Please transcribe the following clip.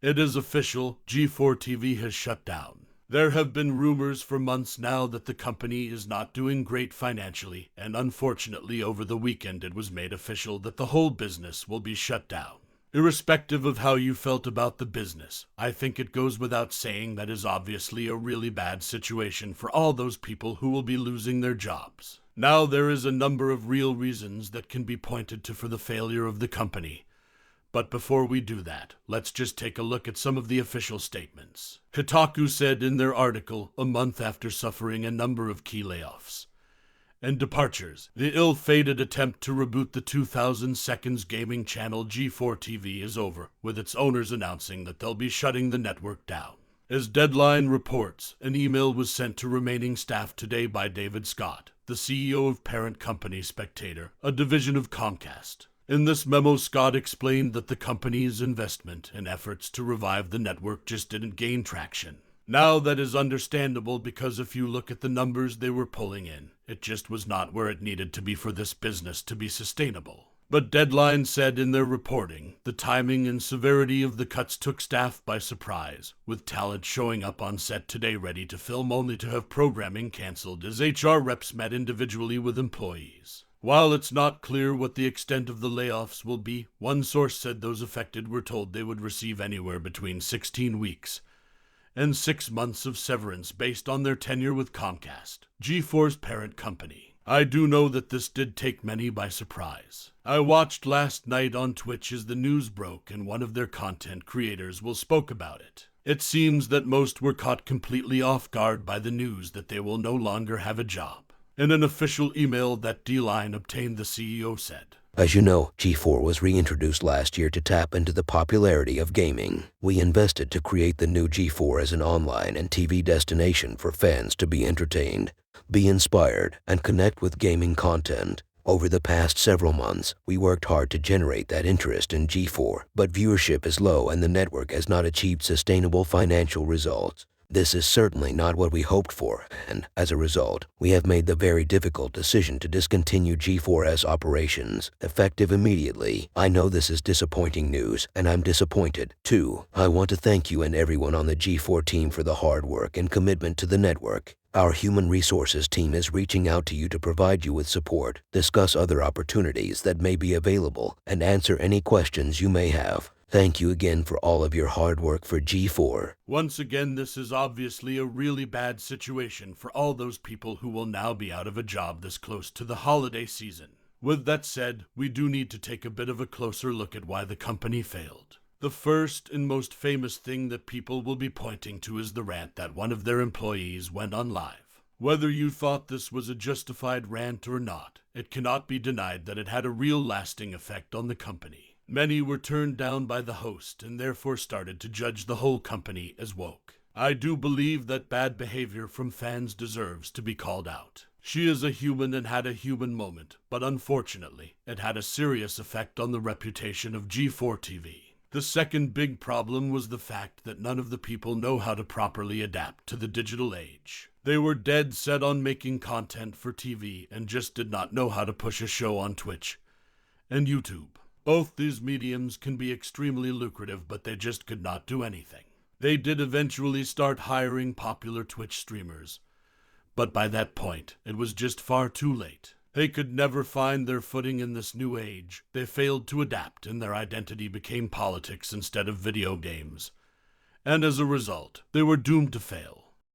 It is official, G4tv has shut down. There have been rumors for months now that the company is not doing great financially, and unfortunately over the weekend it was made official that the whole business will be shut down. Irrespective of how you felt about the business, I think it goes without saying that is obviously a really bad situation for all those people who will be losing their jobs. Now there is a number of real reasons that can be pointed to for the failure of the company. But before we do that, let's just take a look at some of the official statements. Kotaku said in their article, a month after suffering a number of key layoffs and departures, the ill-fated attempt to reboot the 2000 seconds gaming channel G4tv is over, with its owners announcing that they'll be shutting the network down. As Deadline reports, an email was sent to remaining staff today by David Scott, the CEO of parent company Spectator, a division of Comcast. In this memo, Scott explained that the company's investment and efforts to revive the network just didn't gain traction. Now that is understandable because if you look at the numbers they were pulling in, it just was not where it needed to be for this business to be sustainable. But Deadline said in their reporting, the timing and severity of the cuts took staff by surprise, with talent showing up on set today ready to film only to have programming canceled as HR reps met individually with employees. While it's not clear what the extent of the layoffs will be, one source said those affected were told they would receive anywhere between 16 weeks and 6 months of severance based on their tenure with Comcast, G4's parent company. I do know that this did take many by surprise. I watched last night on Twitch as the news broke and one of their content creators spoke about it. It seems that most were caught completely off guard by the news that they will no longer have a job. In an official email that D-Line obtained, the CEO said, As you know, G4 was reintroduced last year to tap into the popularity of gaming. We invested to create the new G4 as an online and TV destination for fans to be entertained, be inspired, and connect with gaming content. Over the past several months, we worked hard to generate that interest in G4, but viewership is low and the network has not achieved sustainable financial results. This is certainly not what we hoped for, and as a result, we have made the very difficult decision to discontinue G4S operations, effective immediately. I know this is disappointing news, and I'm disappointed, too. I want to thank you and everyone on the G4 team for the hard work and commitment to the network. Our human resources team is reaching out to you to provide you with support, discuss other opportunities that may be available, and answer any questions you may have. Thank you again for all of your hard work for G4. Once again, this is obviously a really bad situation for all those people who will now be out of a job this close to the holiday season. With that said, we do need to take a bit of a closer look at why the company failed. The first and most famous thing that people will be pointing to is the rant that one of their employees went on live. Whether you thought this was a justified rant or not, it cannot be denied that it had a real lasting effect on the company. Many were turned down by the host and therefore started to judge the whole company as woke. I do believe that bad behavior from fans deserves to be called out. She is a human and had a human moment, but unfortunately, it had a serious effect on the reputation of G4tv. The second big problem was the fact that none of the people know how to properly adapt to the digital age. They were dead set on making content for TV and just did not know how to push a show on Twitch and YouTube. Both these mediums can be extremely lucrative, but they just could not do anything. They did eventually start hiring popular Twitch streamers, but by that point, it was just far too late. They could never find their footing in this new age. They failed to adapt, and their identity became politics instead of video games. And as a result, they were doomed to fail.